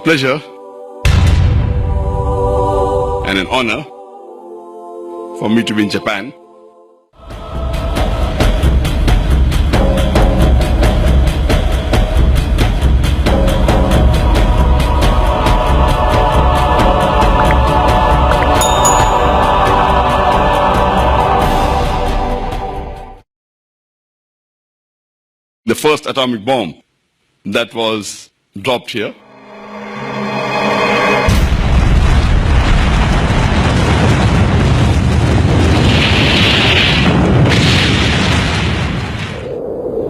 pleasure and an honor for me to be in Japan. The first atomic bomb that was dropped here.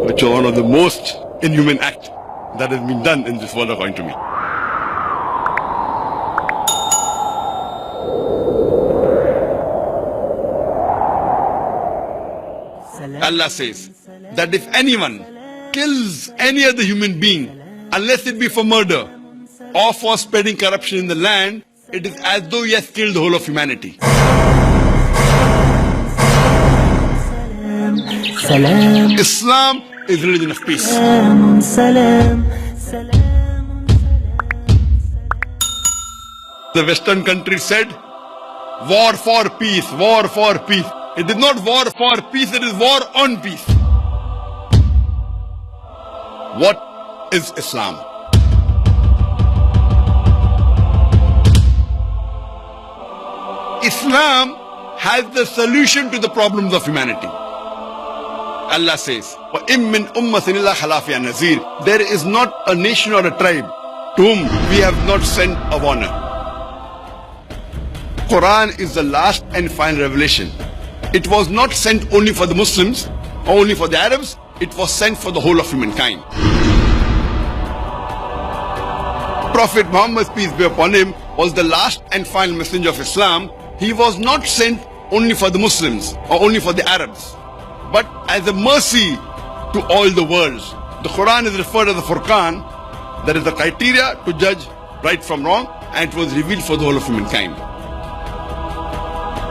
Which was one of the most inhuman acts that has been done in this world, according to me. Allah says that if anyone kills any other human being, unless it be for murder or for spreading corruption in the land, it is as though he has killed the whole of humanity. Islam is religion of peace. The Western countries said, war for peace, war for peace. It is not war for peace, it is war on peace. What is Islam? Islam has the solution to the problems of humanity. Allah says, وَإِن مِّنْ أُمَّةٍ إِلَّا خَلَا فِيهَا نَذِيرٌ. There is not a nation or a tribe to whom we have not sent a warner. Quran is the last and final revelation. It was not sent only for the Muslims or only for the Arabs. It was sent for the whole of humankind. Prophet Muhammad, peace be upon him, was the last and final messenger of Islam. He was not sent only for the Muslims or only for the Arabs, but as a mercy to all the worlds. The Quran is referred as the Furqan. That is the criteria to judge right from wrong, and it was revealed for the whole of humankind.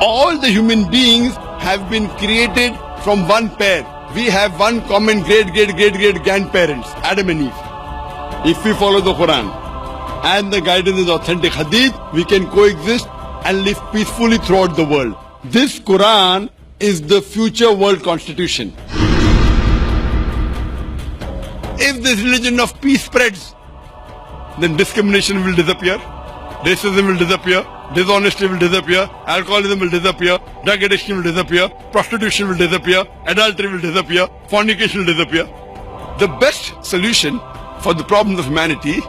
All the human beings have been created from one pair. We have one common great grandparents, Adam and Eve. If we follow the Quran and the guidance is authentic hadith, we can coexist and live peacefully throughout the world. This Quran is the future world constitution. If this religion of peace spreads, then discrimination will disappear, racism will disappear, dishonesty will disappear, alcoholism will disappear, drug addiction will disappear, prostitution will disappear, adultery will disappear, fornication will disappear. The best solution for the problems of humanity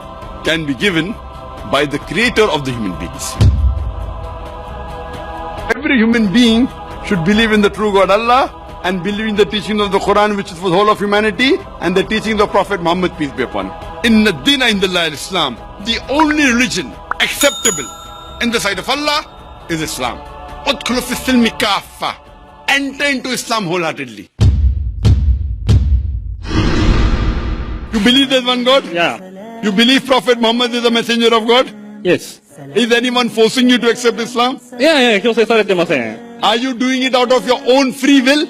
can be given by the creator of the human beings. Every human being should believe in the true God Allah and believe in the teaching of the Quran, which is for the whole of humanity, and the teaching of Prophet Muhammad, peace be upon him. Inna dina indallahi Islam. The only religion acceptable in the sight of Allah is Islam. Udkhulu fi silmi kaffa. Enter into Islam wholeheartedly. You believe there's one God? Yeah. You believe Prophet Muhammad is a messenger of God? Yes. Is anyone forcing you to accept Islam? いやいや、強制されてません。 Are you doing it out of your own free will?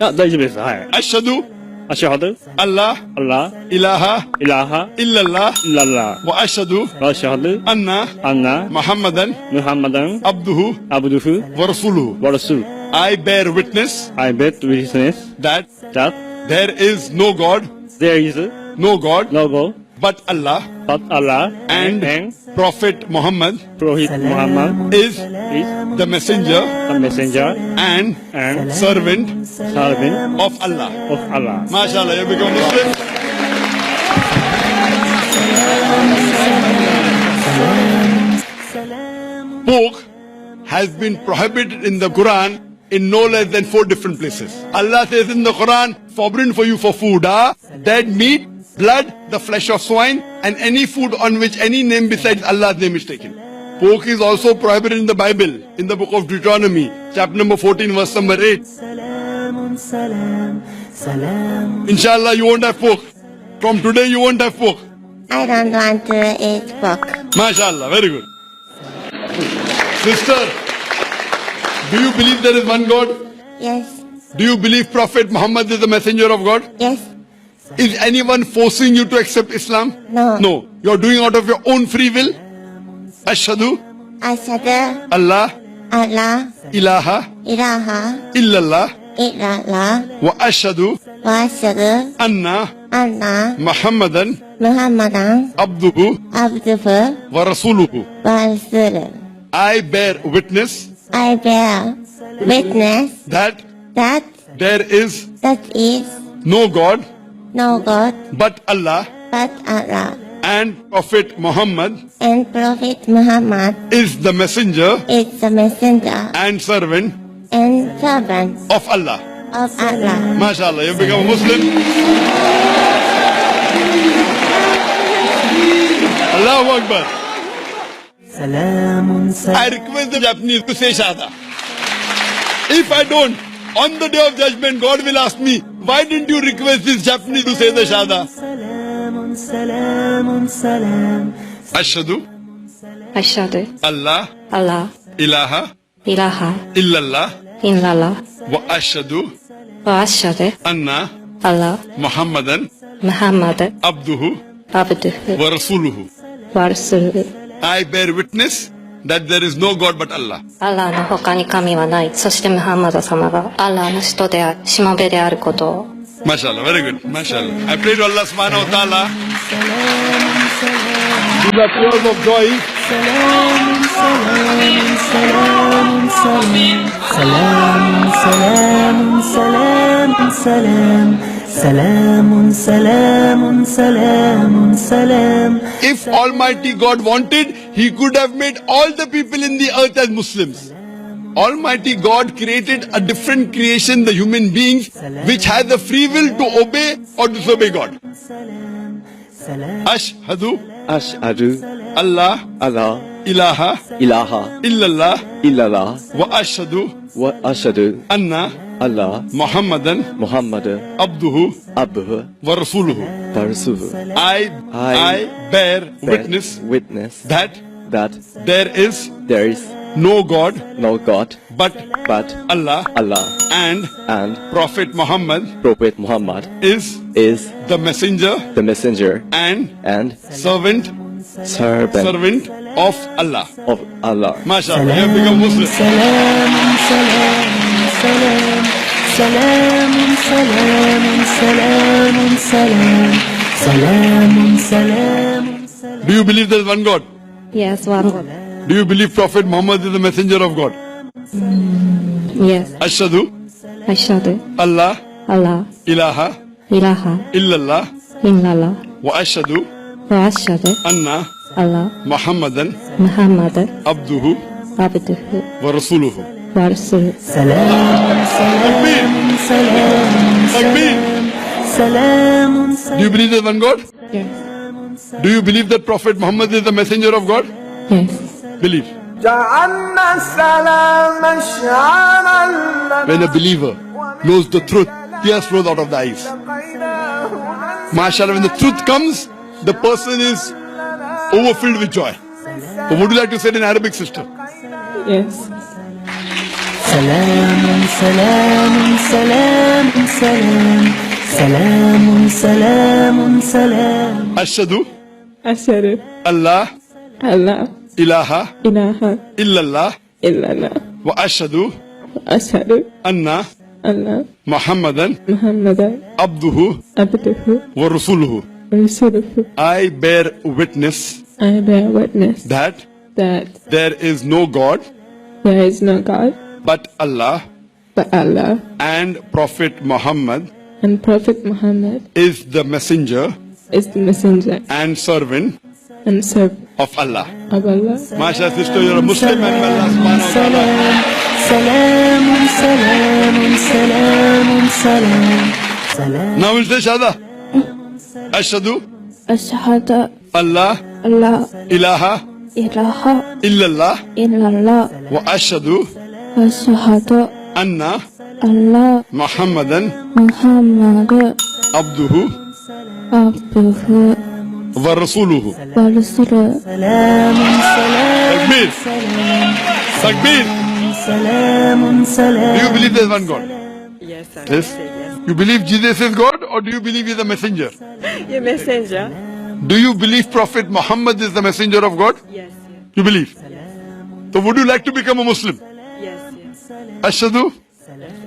あ、大丈夫です。はい。 Ashhadu アシュハド、 Allah アラ、 ilaha イラハ、 illallah イララ、 wa ashhadu アシュハド、 anna アンナ、 Muhammadan ムハンマダン、 abduhu アブドゥフ、 wa rasuluhu. ワラス、 I bear witness I bet witness that that there is no God, there is no God no God but Allah, but Allah and Prophet Muhammad Prophet Muhammad is is the messenger the messenger and and servant servant of Allah. of Allah. MashaAllah, you become Muslim. Pork has been prohibited in the Quran in no less than 4 different places. Allah says in the Quran, forbidden for you for food, dead meat, blood, the flesh of swine, and any food on which any name besides Allah's name is taken. Pork is also prohibited in the Bible, in the book of Deuteronomy, chapter number 14, verse number 8. Inshallah, you won't have pork. From today, you won't have pork. I don't want to eat pork. MashaAllah, very good. Sister, do you believe there is one God? Yes, Do you believe Prophet Muhammad is the messenger of God? yes, Is anyone forcing you to accept Islam? No. No. You're doing out of your own free will. Ashhadu Ashhadu Allah Allah ilaha ilaha illallah illallah wa ashhadu wa ashhadu anna anna Muhammadan Muhammadan abduhu abduhu wa rasuluhu. wa rasuluh. I bear witness I bear witness that that there is that is no God no God but Allah, but Allah, and Prophet Muhammad and Prophet Muhammad is the messenger is the messenger and servant and servant of Allah. of Allah. MashaAllah, you become a Muslim. Allahu Akbar. I request the Japanese to say Shahada. If I don't, on the day of judgment, God will ask me, why didn't you request this Japanese to say the Shahada? Ashhadu Ashhadu Allah Allah ilaha ilaha illallah illallah wa ashhadu wa ashhadu anna Allah Muhammadan Muhammad abduhu abduhu wa rasuluhu. wa rasuluhu. I bear witness that there is no God but Allah. アラーの他に神はない。そしてムハンマド様がアラーの使徒である、しもべであることを。 MashaAllah, very good. MashaAllah. I pray to Allah subhanahu wa ta'ala. These are tears of joy. If Almighty God wanted, He could have made all the people in the earth as Muslims. Almighty God created a different creation, the human beings, which has the free will to obey or disobey God. Ashhadu Ashhadu Allah Allah ilaha ilaha illallah illallah wa ashhadu wa ashhadu anna Allah Muhammadan Muhammad abduhu abduhu wa rasuluhu. wa rasuluhu. I bear witness that there is there is no God no God but but Allah, Allah, and and Prophet Muhammad Prophet Muhammad is is the messenger the messenger and servant servant of Allah. of Allah. MashaAllah, you have become Muslim. Do you believe there is one God? Yes, one God. Do you believe Prophet Muhammad is the messenger of God? Yes. Ashhadu Ashhadu Allah Allah ilaha ilaha illallah illallah wa ashhadu wa ashhadu anna Allah Muhammadan Muhammad abduhu abduhu wa rasuluhu. wa rasuluhu. Takbir. Do you believe there is one God? Yes. Do you believe that Prophet Muhammad is the messenger of God? Yes. Believe. When a believer knows the truth, tears flows out of the eyes. MashaAllah, when the truth comes, the person is overfilled with joy. So would you like to say it in Arabic, sister? Yes. Ashhadu Ashhadu Allah Allah ilaha ilaha illallah illallah wa ashhadu ashhadu anna Allah Muhammadan Muhammad abduhu abduhu wa rasuluhu. wa rasuluhu. I bear witness I bear witness that that there is no God there is no God but Allah, but Allah, and Prophet Muhammad and Prophet Muhammad is the messenger is the messenger and servant and servant of Allah. of Allah. MashaAllah, sister, you're a Muslim and may Allah subhanahu wa ta'ala. Now we'll say Shahada. Ashhadu Ashhadu Allah Allah ilaha ilaha illallah illallah wa ashhadu ashhadu anna Allah Muhammadan Muhammad abduhu abduhu wa rasuluhu. wa rasuluhu. Takbir. Takbir. Do you believe there's one God? Yes, sir. Yes. You believe Jesus is God or do you believe he's a messenger? Your messenger. Do you believe Prophet Muhammad is the messenger of God? Yes. You believe? So would you like to become a Muslim? Yes. Ashhadu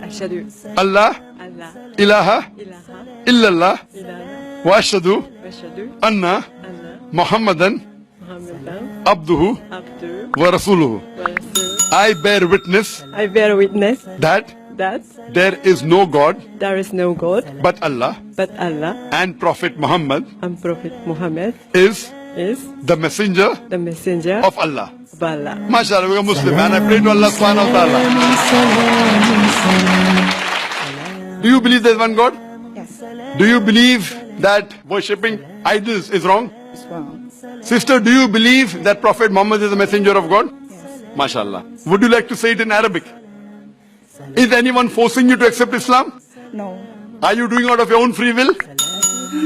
Ashhadu Allah Allah ilaha ilaha illallah illallah wa ashhadu washhadu anna anna Muhammadan Muhammadan abduhu abduhu wa rasuluhu. wa rasuluh. I bear witness I bear witness that that there is no God there is no God but Allah but Allah and Prophet Muhammad and Prophet Muhammad is is the messenger the messenger of Allah. of Allah. MashaAllah, we are Muslim and I pray to Allah subhanahu wa ta'ala. Do you believe there is one God? Yes. Do you believe that worshipping idols is wrong? It's wrong. Sister, do you believe that Prophet Muhammad is the messenger of God? Yes. MashaAllah. Would you like to say it in Arabic? Is anyone forcing you to accept Islam? No. Are you doing out of your own free will?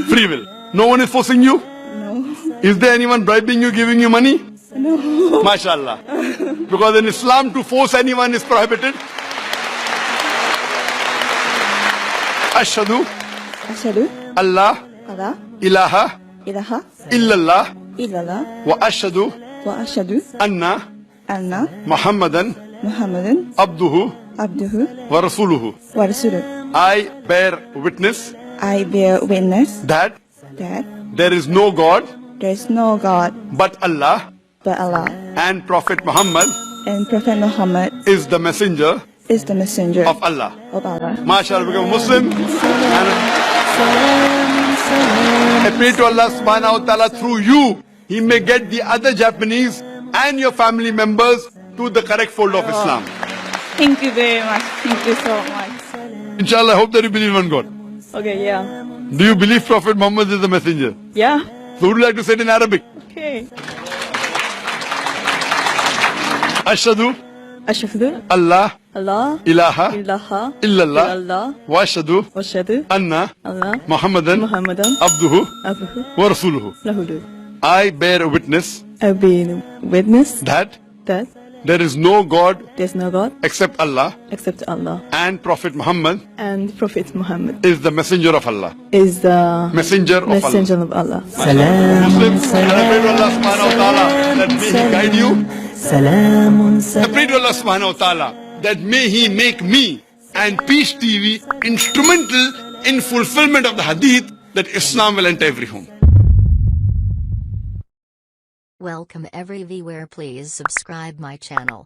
Free will. No one is forcing you? No. Is there anyone bribing you, giving you money? No. MashaAllah. Because in Islam to force anyone is prohibited. Ashhadu Ashhadu Allah Allah ilaha ilaha illallah illallah wa ashhadu wa ashhadu anna anna Muhammadan Muhammadan abduhu abduhu wa rasuluhu. wa rasuluh. I bear witness I bear witness that that there is no God there is no God but Allah but Allah and Prophet Muhammad and Prophet Muhammad is the messenger is the messenger of Allah. of Allah. MashaAllah, become a Muslim. And I pray to Allah subhanahu wa ta'ala through you, He may get the other Japanese and your family members to the correct fold of Islam. Thank you very much. Thank you so much. Inshallah, I hope that you believe in God. Okay, yeah. Do you believe Prophet Muhammad is the messenger? Yeah. So would you like to say it in Arabic? Okay. Ashhadu Ashhadu Allah Allah ilaha ilaha illallah illallah wa ashhadu wa ashhadu anna Allah Muhammadan Muhammadan abduhu abduhu wa rasuluhu. lahu. I bear witness I've been witness that that there is no God there's no God except Allah except Allah and Prophet Muhammad and Prophet Muhammad is the messenger of Allah. is the Messenger of messenger of Allah. Muslims, and I pray to Allah subhanahu wa ta'ala that may He guide you. I pray to Allah subhanahu wa ta'ala that may He make me and Peace TV instrumental in fulfillment of the hadith that Islam will enter every home. Welcome every viewer, please subscribe my channel.